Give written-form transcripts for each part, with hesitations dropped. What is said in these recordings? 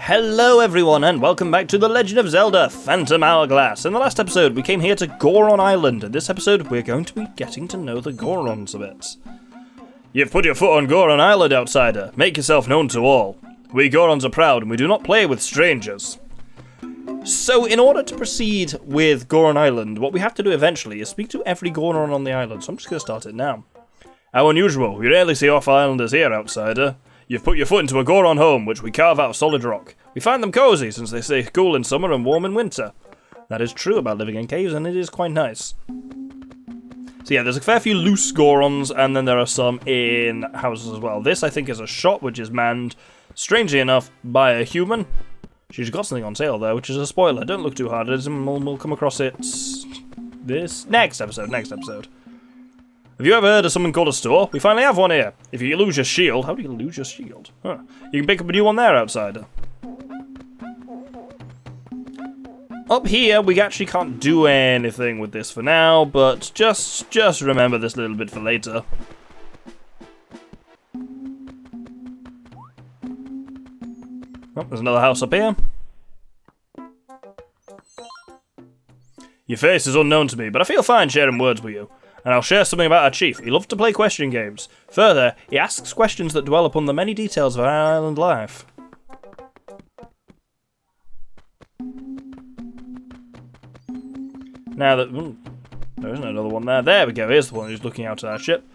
Hello everyone and welcome back to the Legend of Zelda Phantom Hourglass. In the last episode we came here to Goron Island. In this episode we're going to be getting to know the Gorons a bit. You've put your foot on Goron Island, outsider. Make yourself known to all. We Gorons are proud and we do not play with strangers. So in order to proceed with Goron Island, what we have to do eventually is speak to every Goron on the island, so I'm just going to start it now. How unusual, we rarely see off-islanders here, outsider. You've put your foot into a Goron home, which we carve out of solid rock. We find them cozy, since they stay cool in summer and warm in winter. That is true about living in caves, and it is quite nice. So yeah, there's a fair few loose Gorons, and then there are some in houses as well. This, I think, is a shop, which is manned, strangely enough, by a human. She's got something on sale, though, which is a spoiler. Don't look too hard at it, and we'll come across it this next episode. Have you ever heard of something called a store? We finally have one here. If you lose your shield... How do you lose your shield? Huh. You can pick up a new one there, outsider. Up here, we actually can't do anything with this for now, but just remember this little bit for later. Oh, there's another house up here. Your face is unknown to me, but I feel fine sharing words with you. And I'll share something about our chief. He loves to play question games. Further, he asks questions that dwell upon the many details of our island life. Now that... there isn't another one there. There we go. Here's the one who's looking out at our ship.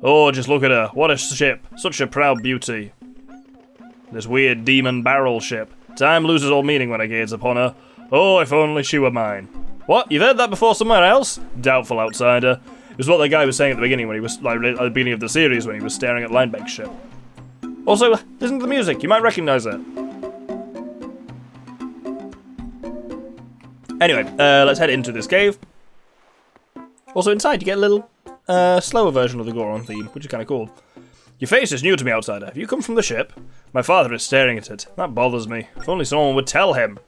Oh, just look at her. What a ship. Such a proud beauty. This weird demon barrel ship. Time loses all meaning when I gaze upon her. Oh, if only she were mine. What? You've heard that before somewhere else? Doubtful, outsider. It was what the guy was saying at the beginning when he was, like, at the beginning of the series when he was staring at Linebeck's ship. Also, listen to the music. You might recognise it. Anyway, let's head into this cave. Also, inside you get a little slower version of the Goron theme, which is kind of cool. Your face is new to me, outsider. Have you come from the ship? My father is staring at it. That bothers me. If only someone would tell him.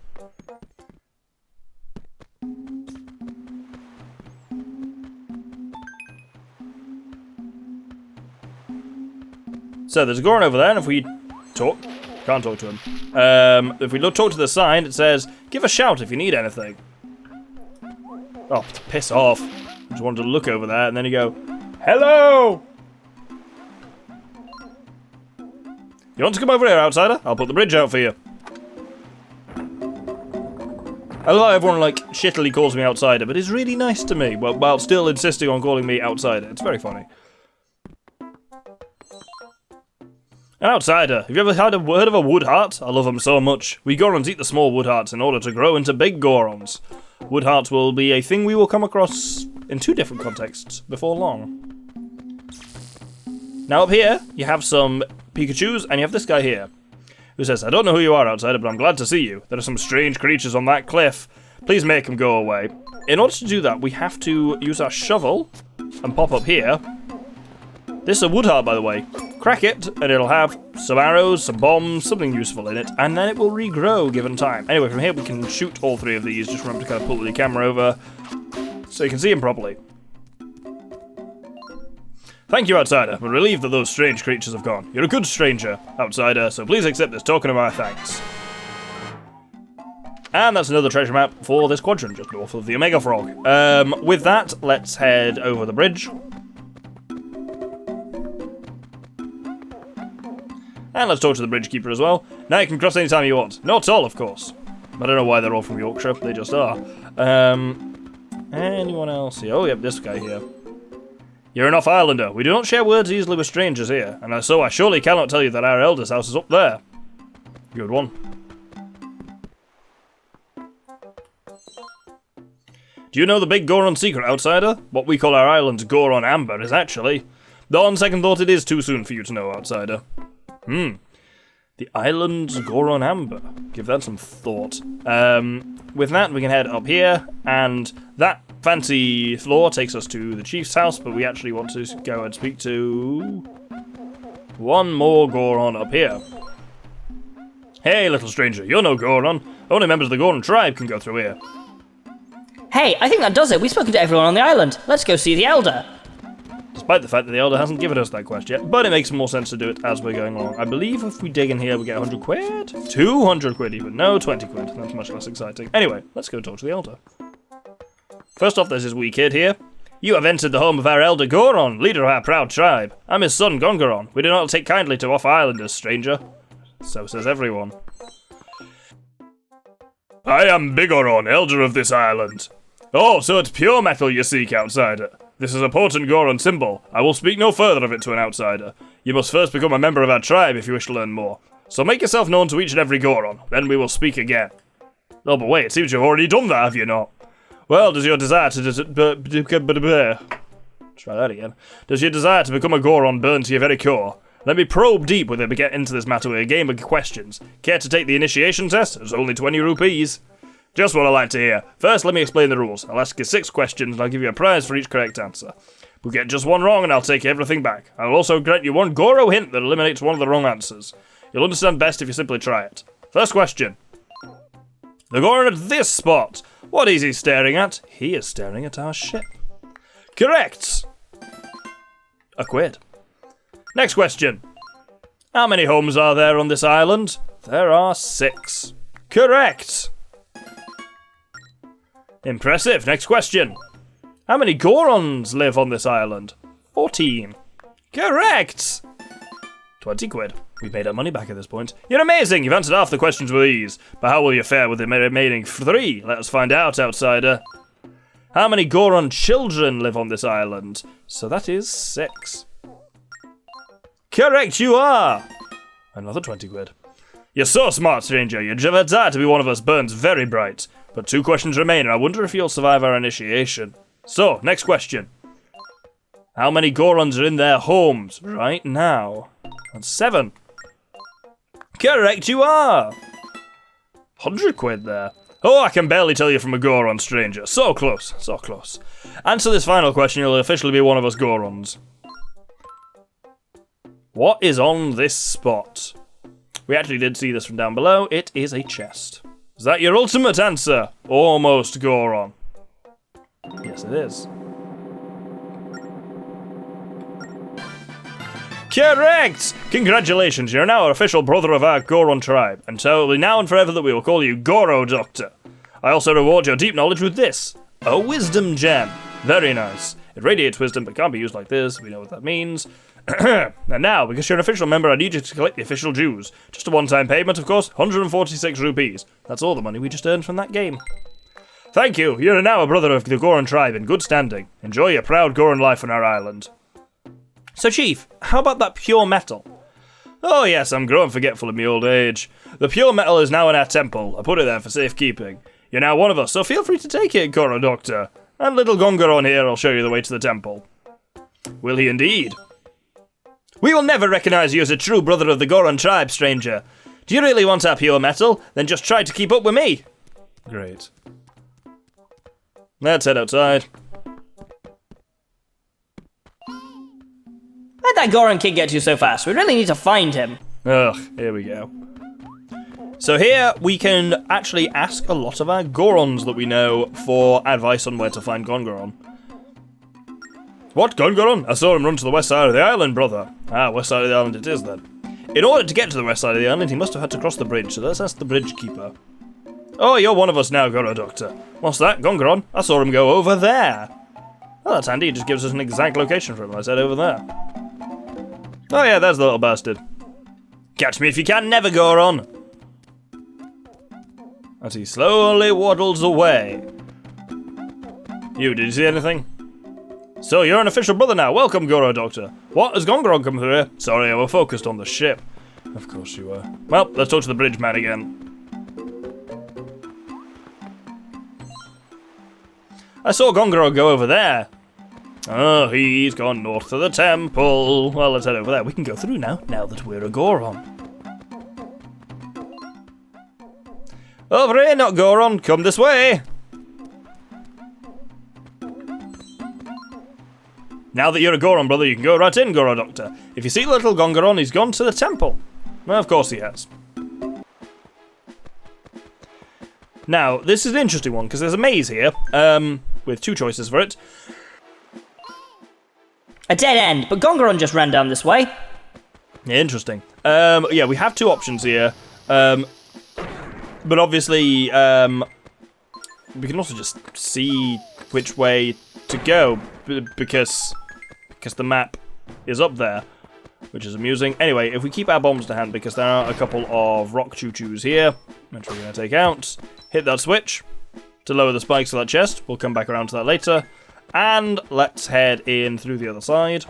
So there's a Goron over there, and if we talk, can't talk to him. If we talk to the sign, it says, "Give a shout if you need anything." Oh, piss off! I just wanted to look over there, and then you go, "Hello." You want to come over here, outsider? I'll put the bridge out for you. I love how everyone like shittily calls me outsider, but it's really nice to me, while still insisting on calling me outsider. It's very funny. An outsider, have you ever heard of a wood heart? I love them so much. We Gorons eat the small wood hearts in order to grow into big Gorons. Wood hearts will be a thing we will come across in two different contexts before long. Now up here, you have some Pikachus, and you have this guy here, who says, "I don't know who you are, outsider, but I'm glad to see you. There are some strange creatures on that cliff. Please make them go away." In order to do that, we have to use our shovel and pop up here. This is a wood heart, by the way. Crack it, and it'll have some arrows, some bombs, something useful in it, and then it will regrow given time. Anyway, from here we can shoot all three of these. Just remember to kind of pull the camera over so you can see them properly. Thank you, outsider. We're relieved that those strange creatures have gone. You're a good stranger, outsider, so please accept this token of our thanks. And that's another treasure map for this quadrant, just north of the Omega Frog. With that, let's head over the bridge. And let's talk to the bridge keeper as well. Now you can cross anytime you want. Not all, of course. I don't know why they're all from Yorkshire. They just are. Anyone else here? Oh, yep, this guy here. You're an off-islander. We do not share words easily with strangers here, and so I surely cannot tell you that our elder's house is up there. Good one. Do you know the big Goron secret, outsider? What we call our island's Goron Amber is actually... Though on second thought, it is too soon for you to know, outsider. The island's Goron Amber. Give that some thought. With that, we can head up here, and that fancy floor takes us to the chief's house, but we actually want to go and speak to one more Goron up here. Hey, little stranger, you're no Goron. Only members of the Goron tribe can go through here. Hey, I think that does it. We've spoken to everyone on the island. Let's go see the Elder. Does despite the fact that the Elder hasn't given us that quest yet, but it makes more sense to do it as we're going along. I believe if we dig in here, we get 100 quid? 200 quid even. No, 20 quid. That's much less exciting. Anyway, let's go talk to the Elder. First off, there's this wee kid here. You have entered the home of our Elder Goron, leader of our proud tribe. I'm his son, Goron. We do not take kindly to off-islanders, stranger. So says everyone. I am Bigoron, Elder of this island. Oh, so it's pure metal you seek, outsider. This is a potent Goron symbol. I will speak no further of it to an outsider. You must first become a member of our tribe if you wish to learn more. So make yourself known to each and every Goron, then we will speak again. Oh, but wait, it seems you've already done that, have you not? Well, does your desire to try that again. Does your desire to become a Goron burn to your very core? Let me probe deep with it to get into this matter with a game of questions. Care to take the initiation test? It's only 20 rupees. Just what I like to hear. First, let me explain the rules. I'll ask you 6 questions and I'll give you a prize for each correct answer. We'll get just one wrong and I'll take everything back. I will also grant you one Goro hint that eliminates one of the wrong answers. You'll understand best if you simply try it. First question. The Goron at this spot. What is he staring at? He is staring at our ship. Correct. A quid. Next question. How many homes are there on this island? There are 6. Correct. Impressive. Next question. How many Gorons live on this island? 14. Correct. 20 quid. We've made our money back at this point. You're amazing. You've answered half the questions with ease. But how will you fare with the remaining 3? Let us find out, outsider. How many Goron children live on this island? So that is 6. Correct you are. Another 20 quid. You're so smart, stranger. Your desire to be one of us burns very bright. But 2 questions remain, and I wonder if you'll survive our initiation. So, next question. How many Gorons are in their homes right now? That's 7. Correct you are. 100 quid there. Oh, I can barely tell you from a Goron, stranger. So close, so close. Answer this final question, you'll officially be one of us Gorons. What is on this spot? We actually did see this from down below. It is a chest. Is that your ultimate answer? Almost Goron. Yes, it is. Correct! Congratulations, you're now an official brother of our Goron tribe, and so it will be now and forever that we will call you Goro Doctor. I also reward your deep knowledge with this. A wisdom gem. Very nice. It radiates wisdom, but can't be used like this. We know what that means. And now, because you're an official member, I need you to collect the official dues. Just a one-time payment, of course, 146 rupees. That's all the money we just earned from that game. Thank you. You're now a brother of the Goron tribe in good standing. Enjoy your proud Goron life on our island. So, Chief, how about that pure metal? Oh yes, I'm growing forgetful in my old age. The pure metal is now in our temple. I put it there for safekeeping. You're now one of us, so feel free to take it, Goro Doctor. And little Gongoron here will show you the way to the temple. Will he indeed? We will never recognize you as a true brother of the Goron tribe, stranger. Do you really want our pure metal? Then just try to keep up with me. Great. Let's head outside. How'd that Goron kid get you so fast? We really need to find him. Ugh, here we go. So here we can actually ask a lot of our Gorons that we know for advice on where to find Gongoron. What, Gongoron? I saw him run to the west side of the island, brother. Ah, west side of the island it is then. In order to get to the west side of the island, he must have had to cross the bridge, so let's ask the bridge keeper. Oh, you're one of us now, Goro Doctor. What's that, Gongoron? I saw him go over there. Oh, that's handy, it just gives us an exact location for him. I said over there. Oh yeah, there's the little bastard. Catch me if you can, never Goron. As he slowly waddles away. Did you see anything? So, you're an official brother now. Welcome, Goro Doctor. What, has Gongoron come through here? Sorry, I was focused on the ship. Of course you were. Well, let's talk to the bridge man again. I saw Gongoron go over there. Oh, he's gone north to the temple. Well, let's head over there. We can go through now that we're a Goron. Over here, not Goron. Come this way. Now that you're a Goron, brother, you can go right in, Goro Doctor. If you see little Gongoron, he's gone to the temple. Well, of course he has. Now, this is an interesting one, because there's a maze here, with 2 choices for it. A dead end, but Gongoron just ran down this way. Interesting. Yeah, we have two options here. But obviously, we can also just see which way to go because the map is up there, which is amusing. Anyway, if we keep our bombs to hand, because there are a couple of rock choo-choos here, which we're going to take out, hit that switch to lower the spikes of that chest. We'll come back around to that later. And let's head in through the other side.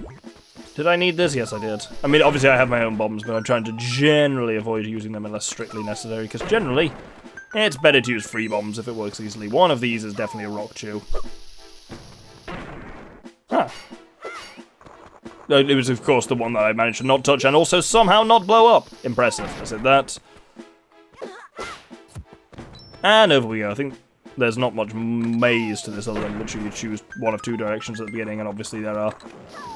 Did I need this? Yes, I did. I mean, obviously I have my own bombs, but I'm trying to generally avoid using them unless strictly necessary, because generally, it's better to use free bombs if it works easily. One of these is definitely a rock chew. Ah. It was, of course, the one that I managed to not touch and also somehow not blow up. Impressive. I said that. And over we go. I think there's not much maze to this other than literally you choose one of two directions at the beginning, and obviously there are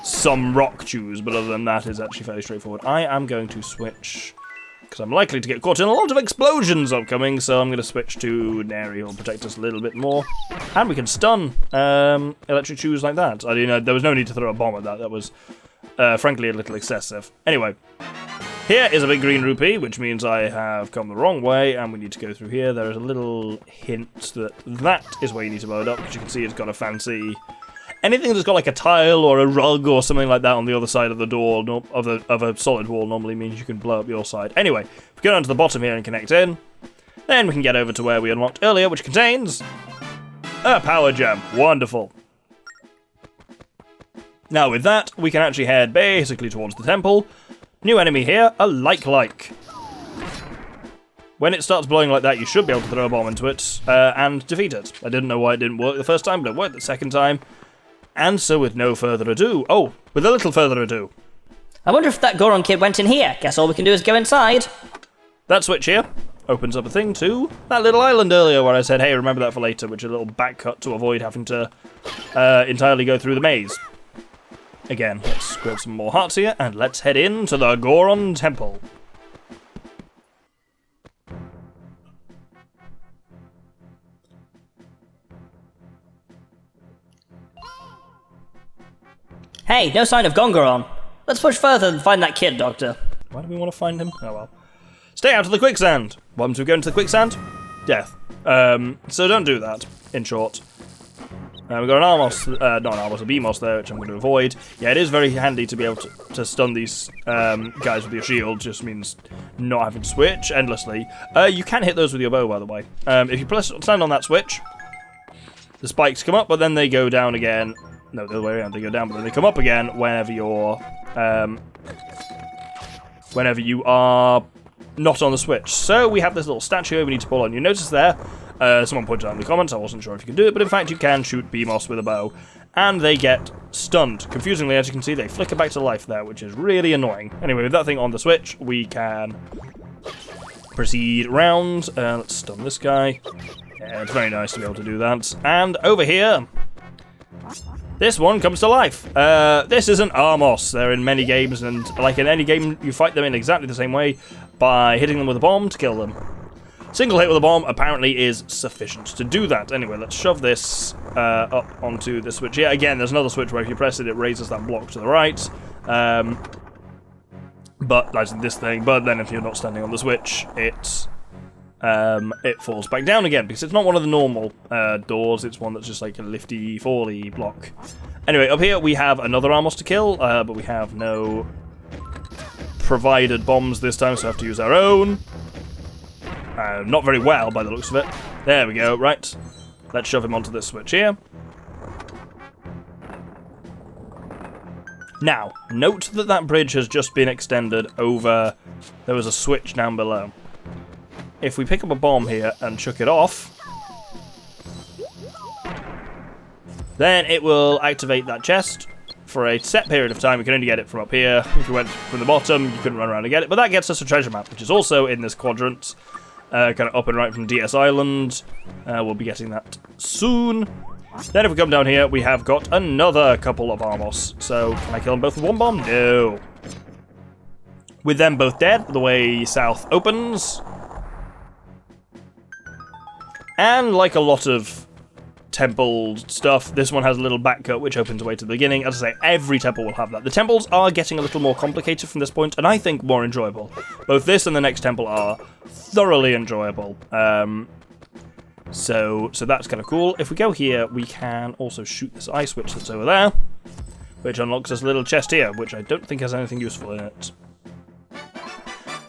some rock chews, but other than that, it's actually fairly straightforward. I am going to switch, because I'm likely to get caught in a lot of explosions upcoming, so I'm going to switch to an area who'll protect us a little bit more. And we can stun electric chews like that. I mean, there was no need to throw a bomb at that. That was, frankly, a little excessive. Anyway. Here is a big green rupee, which means I have come the wrong way, and we need to go through here. There is a little hint that that is where you need to blow it up, because you can see it's got a fancy... Anything that's got like a tile or a rug or something like that on the other side of the door, of a solid wall, normally means you can blow up your side. Anyway, if we go down to the bottom here and connect in, then we can get over to where we unlocked earlier, which contains a power gem. Wonderful. Now with that, we can actually head basically towards the temple. New enemy here, a like. When it starts blowing like that, you should be able to throw a bomb into it and defeat it. I didn't know why it didn't work the first time, but it worked the second time. And so with no further ado, with a little further ado. I wonder if that Goron kid went in here. Guess all we can do is go inside. That switch here opens up a thing to that little island earlier where I said, hey, remember that for later, which is a little back cut to avoid having to entirely go through the maze. Again, let's grab some more hearts here, and let's head into the Goron Temple. Hey, no sign of Gongoron. Let's push further and find that kid, Doctor. Why do we want to find him? Oh well. Stay out of the quicksand! Once we go into the quicksand, death. So don't do that, in short. We've got an Armos, not an Armos, a Beamos there, which I'm going to avoid. Yeah, it is very handy to be able to stun these guys with your shield, just means not having to switch endlessly. You can hit those with your bow, by the way. If you stand on that switch, the spikes come up, but then they go down again. No, the other way around, they go down, but then they come up again whenever you are not on the switch. So we have this little statue here we need to pull on. You notice there, someone pointed out in the comments, I wasn't sure if you can do it, but in fact you can shoot Beamos with a bow, and they get stunned. Confusingly, as you can see, they flicker back to life there, which is really annoying. Anyway, with that thing on the switch, we can proceed round. Let's stun this guy. Yeah, it's very nice to be able to do that. And over here, this one comes to life. This is an Armos. They're in many games, and like in any game, you fight them in exactly the same way by hitting them with a bomb to kill them. Single hit with a bomb apparently is sufficient to do that. Anyway, let's shove this up onto the switch here. Again, there's another switch where if you press it, it raises that block to the right. But that's this thing. But then if you're not standing on the switch, it falls back down again, because it's not one of the normal doors, it's one that's just like a lifty, fally block. Anyway, up here we have another Armos to kill, but we have no provided bombs this time, so I have to use our own. Not very well, by the looks of it. There we go, right. Let's shove him onto this switch here. Now, note that that bridge has just been extended over... There was a switch down below. If we pick up a bomb here and chuck it off, then it will activate that chest for a set period of time. We can only get it from up here. If you went from the bottom, you couldn't run around and get it. But that gets us a treasure map, which is also in this quadrant, kind of up and right from DS Island. We'll be getting that soon. Then if we come down here, we have got another couple of Armos. So, can I kill them both with one bomb? No. With them both dead, the way south opens. And like a lot of temple stuff. This one has a little back cut which opens away to the beginning. As I say, every temple will have that. The temples are getting a little more complicated from this point, and I think more enjoyable. Both this and the next temple are thoroughly enjoyable. So that's kind of cool. If we go here, we can also shoot this eye switch that's over there, which unlocks this little chest here, which I don't think has anything useful in it.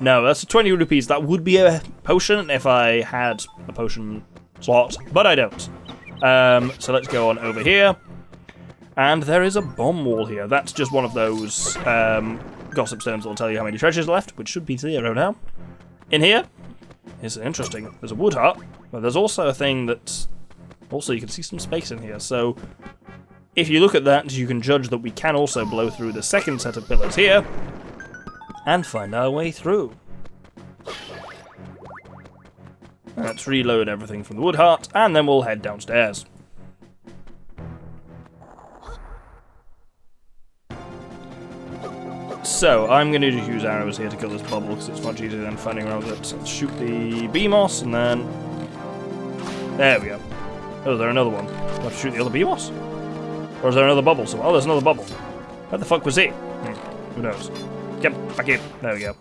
No, that's 20 rupees. That would be a potion if I had a potion slot, but I don't. So let's go on over here. And there is a bomb wall here. That's just one of those gossip stones that will tell you how many treasures are left, which should be 0 now. In here is interesting. There's a wood hut, but there's also a thing that's... Also, you can see some space in here. So if you look at that, you can judge that we can also blow through the second set of pillars here and find our way through. Let's reload everything from the wood hut, and then we'll head downstairs. So, I'm going to just use arrows here to kill this bubble, because it's much easier than finding around it. So let's shoot the BMOS, and then... There we go. Oh, is there another one? Do I have to shoot the other BMOS? Or is there another bubble? So, oh, there's another bubble. Where the fuck was he? Who knows? Get back in. There we go.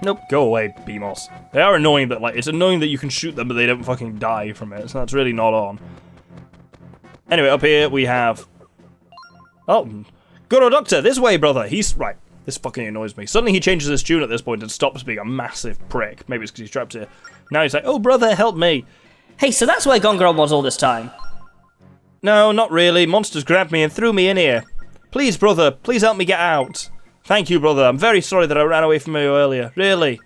Nope, go away, BMOS. They are annoying, but like, it's annoying that you can shoot them, but they don't fucking die from it, so that's really not on. Anyway, up here we have... Oh, Goron Doctor, this way, brother! He's... Right, this fucking annoys me. Suddenly he changes his tune at this point and stops being a massive prick. Maybe it's because he's trapped here. Now he's like, oh, brother, help me! Hey, so that's where Gongoron was all this time? No, not really. Monsters grabbed me and threw me in here. Please, brother, please help me get out. Thank you, brother. I'm very sorry that I ran away from you earlier. Really.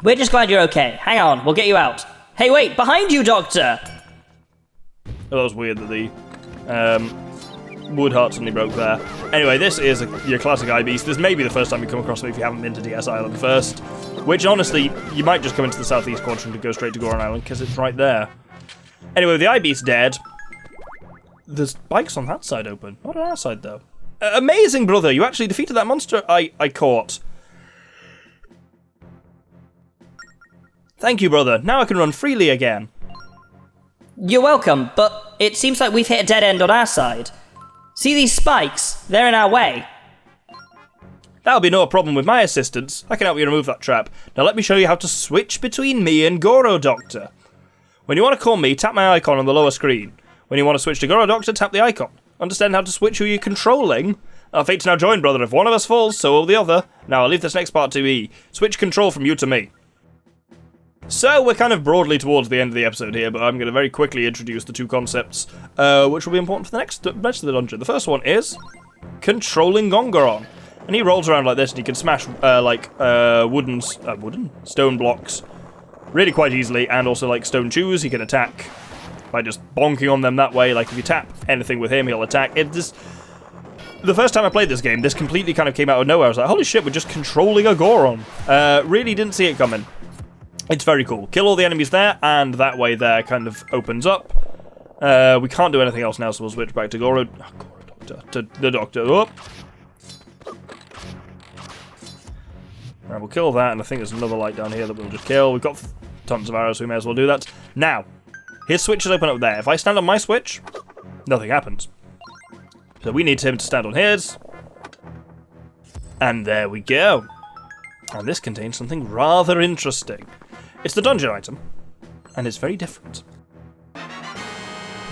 We're just glad you're okay. Hang on, we'll get you out. Hey, wait, behind you, Doctor! Oh, that was weird that the wood heart suddenly broke there. Anyway, this is your classic eye beast. This may be the first time you come across it if you haven't been to DS Island first. Which, honestly, you might just come into the southeast quadrant and go straight to Goron Island, because it's right there. Anyway, the eye beast's dead. There's bikes on that side open. Not on our side, though. Amazing, brother! You actually defeated that monster I caught. Thank you, brother. Now I can run freely again. You're welcome, but it seems like we've hit a dead end on our side. See these spikes? They're in our way. That'll be no problem with my assistance. I can help you remove that trap. Now let me show you how to switch between me and Goro Doctor. When you want to call me, tap my icon on the lower screen. When you want to switch to Goro Doctor, tap the icon. Understand how to switch who you're controlling? Our fate's now joined, brother. If one of us falls, so will the other. Now I'll leave this next part to me. Switch control from you to me. So we're kind of broadly towards the end of the episode here, but I'm going to very quickly introduce the two concepts, which will be important for the rest of the dungeon. The first one is controlling Gongoron. And he rolls around like this, and he can smash stone blocks really quite easily, and also like stone chews. He can attack by just bonking on them that way. Like if you tap anything with him, he'll attack. The first time I played this game, this completely kind of came out of nowhere. I was like, holy shit, we're just controlling a Goron. Really didn't see it coming. It's very cool. Kill all the enemies there, and that way there kind of opens up. We can't do anything else now, so we'll switch back to Goro Doctor. To the Doctor. Oh. Right, we'll kill that, and I think there's another light down here that we'll just kill. We've got tons of arrows, so we may as well do that. Now, his switch is open up there. If I stand on my switch, nothing happens. So we need him to stand on his. And there we go. And this contains something rather interesting. It's the dungeon item, and it's very different.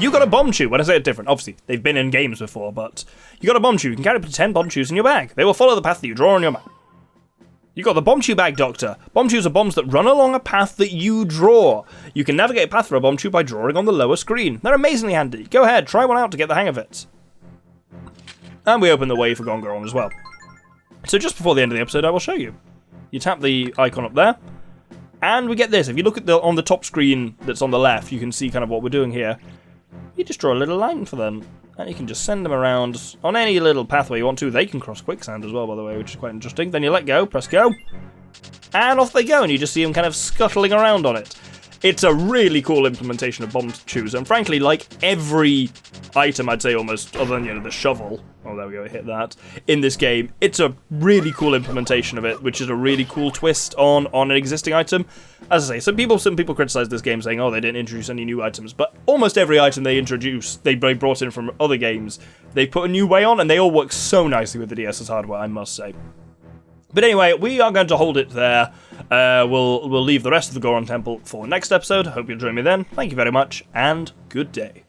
You got a bomb chew. When I say it's different, obviously, they've been in games before, but you got a bomb chew. You can carry up to 10 bomb chews in your bag. They will follow the path that you draw on your map. You got the bomb chew bag, Doctor. Bomb chews are bombs that run along a path that you draw. You can navigate a path for a bomb chew by drawing on the lower screen. They're amazingly handy. Go ahead, try one out to get the hang of it. And we open the way for Gongoron as well. So just before the end of the episode, I will show you. You tap the icon up there, and we get this. If you look at on the top screen that's on the left, you can see kind of what we're doing here. You just draw a little line for them, and you can just send them around on any little pathway you want to. They can cross quicksand as well, by the way, which is quite interesting. Then you let go, press go, and off they go, and you just see them kind of scuttling around on it. It's a really cool implementation of bomb shoes, and frankly, like every item, I'd say almost, other than, the shovel, oh, there we go, hit that, in this game, it's a really cool implementation of it, which is a really cool twist on an existing item. As I say, some people criticize this game saying, oh, they didn't introduce any new items, but almost every item they introduce, they brought in from other games, they put a new way on, and they all work so nicely with the DS's hardware, I must say. But anyway, we are going to hold it there. We'll leave the rest of the Goron Temple for next episode. Hope you'll join me then. Thank you very much, and good day.